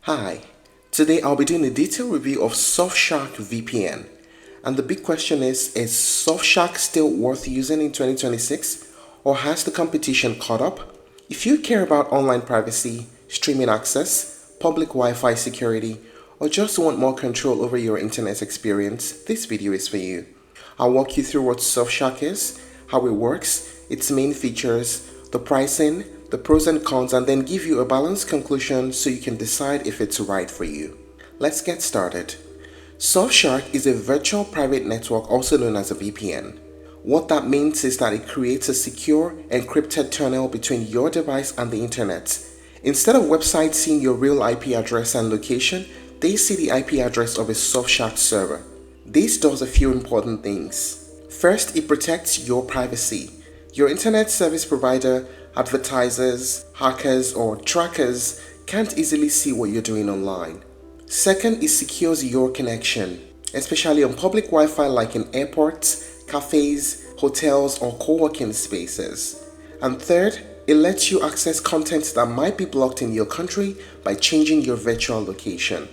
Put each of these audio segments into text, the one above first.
Hi, today I'll be doing a detailed review of Surfshark VPN. And the big question is Surfshark still worth using in 2026 or has the competition caught up? If you care about online privacy, streaming access, public Wi-Fi security, or just want more control over your internet experience, this video is for you. I'll walk you through what Surfshark is, how it works, its main features, the pricing, the pros and cons, and then give you a balanced conclusion so you can decide if it's right for you. Let's get started. Surfshark is a virtual private network, also known as a VPN. What that means is that it creates a secure, encrypted tunnel between your device and the internet. Instead of websites seeing your real IP address and location, they see the IP address of a Surfshark server. This does a few important things. First, it protects your privacy. Your internet service provider, advertisers, hackers, or trackers can't easily see what you're doing online. Second, it secures your connection, especially on public Wi-Fi like in airports, cafes, hotels, or co-working spaces. And third, it lets you access content that might be blocked in your country by changing your virtual location.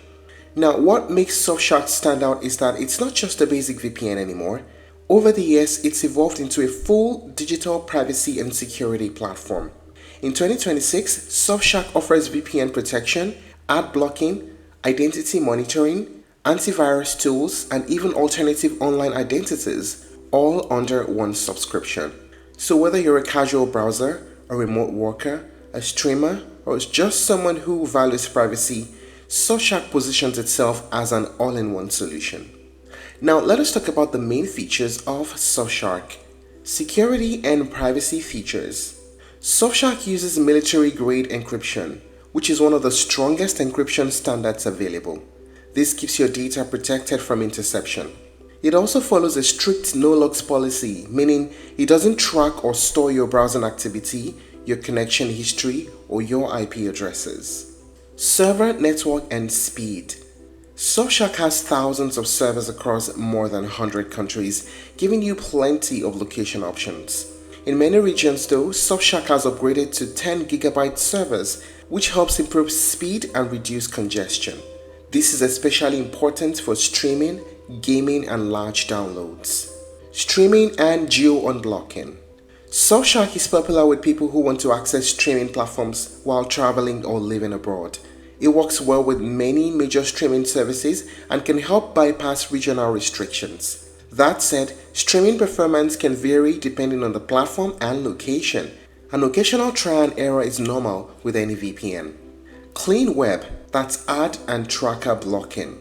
Now, what makes Surfshark stand out is that it's not just a basic VPN anymore. Over the years, it's evolved into a full digital privacy and security platform. In 2026, Surfshark offers VPN protection, ad blocking, identity monitoring, antivirus tools, and even alternative online identities, all under one subscription. So whether you're a casual browser, a remote worker, a streamer, or just someone who values privacy, Surfshark positions itself as an all-in-one solution. Now let us talk about the main features of Surfshark. Security and privacy features. Surfshark uses military-grade encryption, which is one of the strongest encryption standards available. This keeps your data protected from interception. It also follows a strict no-logs policy, meaning it doesn't track or store your browsing activity, your connection history, or your IP addresses. Server network and speed. Surfshark has thousands of servers across more than 100 countries, giving you plenty of location options. In many regions though, Surfshark has upgraded to 10 GB servers, which helps improve speed and reduce congestion. This is especially important for streaming, gaming, and large downloads. Streaming and geo-unblocking. Surfshark is popular with people who want to access streaming platforms while traveling or living abroad. It works well with many major streaming services and can help bypass regional restrictions. That said, streaming performance can vary depending on the platform and location. An occasional try and error is normal with any VPN. Clean Web, that's ad and tracker blocking.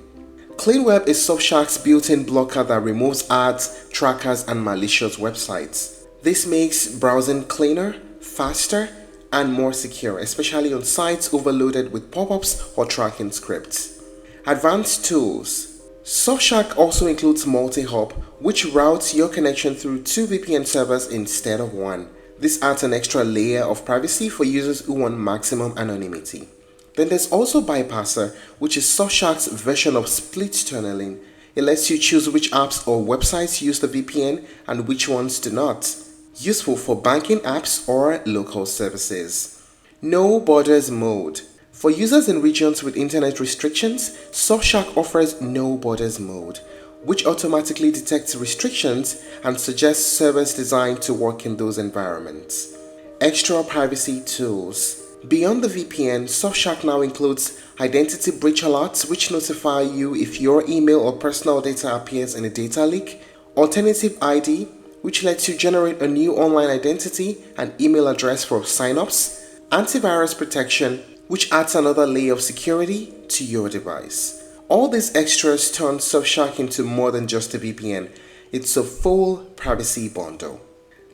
Clean Web is Surfshark's built-in blocker that removes ads, trackers, and malicious websites. This makes browsing cleaner, faster, and more secure, especially on sites overloaded with pop-ups or tracking scripts. Advanced tools. Surfshark also includes multi-hop, which routes your connection through 2 VPN servers instead of 1. This adds an extra layer of privacy for users who want maximum anonymity. Then there's also Bypasser, which is Surfshark's version of split tunneling. It lets you choose which apps or websites use the VPN and which ones do not. Useful for banking apps or local services. No Borders Mode. For users in regions with internet restrictions, Surfshark offers No Borders Mode, which automatically detects restrictions and suggests servers designed to work in those environments. Extra privacy tools. Beyond the VPN, Surfshark now includes identity breach alerts, which notify you if your email or personal data appears in a data leak, alternative ID, which lets you generate a new online identity and email address for signups, antivirus protection, which adds another layer of security to your device. All these extras turn Surfshark into more than just a VPN. It's a full privacy bundle.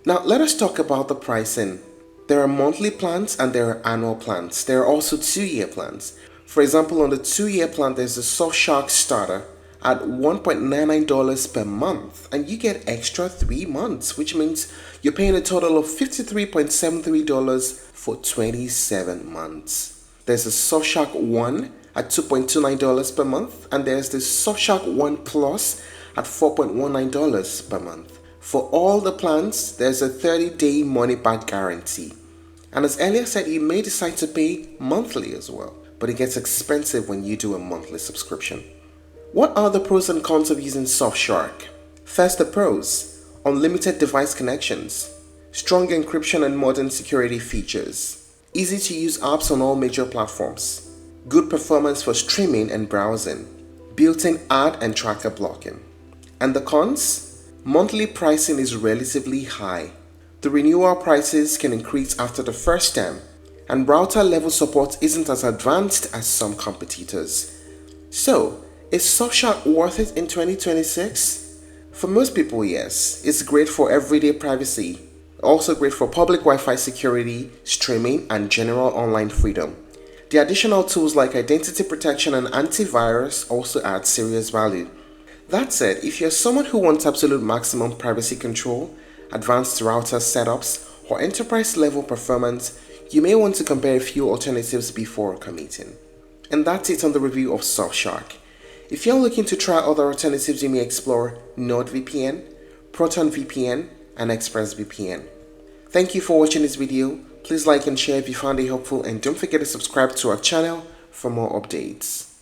Now let us talk about the pricing. There are monthly plans and there are annual plans. There are also 2-year plans. For example, on the 2-year plan, there's the Surfshark Starter at $1.99 per month, and you get extra 3 months, which means you're paying a total of $53.73 for 27 months. There's the Surfshark One at $2.29 per month, and there's the Surfshark One Plus at $4.19 per month. For all the plans, there's a 30-day money-back guarantee. And as earlier said, you may decide to pay monthly as well. but it gets expensive when you do a monthly subscription. What are the pros and cons of using Surfshark? First, the pros: unlimited device connections, strong encryption and modern security features, easy to use apps on all major platforms, good performance for streaming and browsing, built-in ad and tracker blocking. And the cons? Monthly pricing is relatively high. The renewal prices can increase after the first term, and router level support isn't as advanced as some competitors. So, is Surfshark worth it in 2026? For most people, yes. It's great for everyday privacy, also great for public Wi-Fi security, streaming, and general online freedom. The additional tools like identity protection and antivirus also add serious value. That said, if you're someone who wants absolute maximum privacy control, advanced router setups, or enterprise level performance, you may want to compare a few alternatives before committing. And that's it on the review of Surfshark. If you're looking to try other alternatives, you may explore NordVPN, ProtonVPN, and ExpressVPN. Thank you for watching this video. Please like and share if you found it helpful, and don't forget to subscribe to our channel for more updates.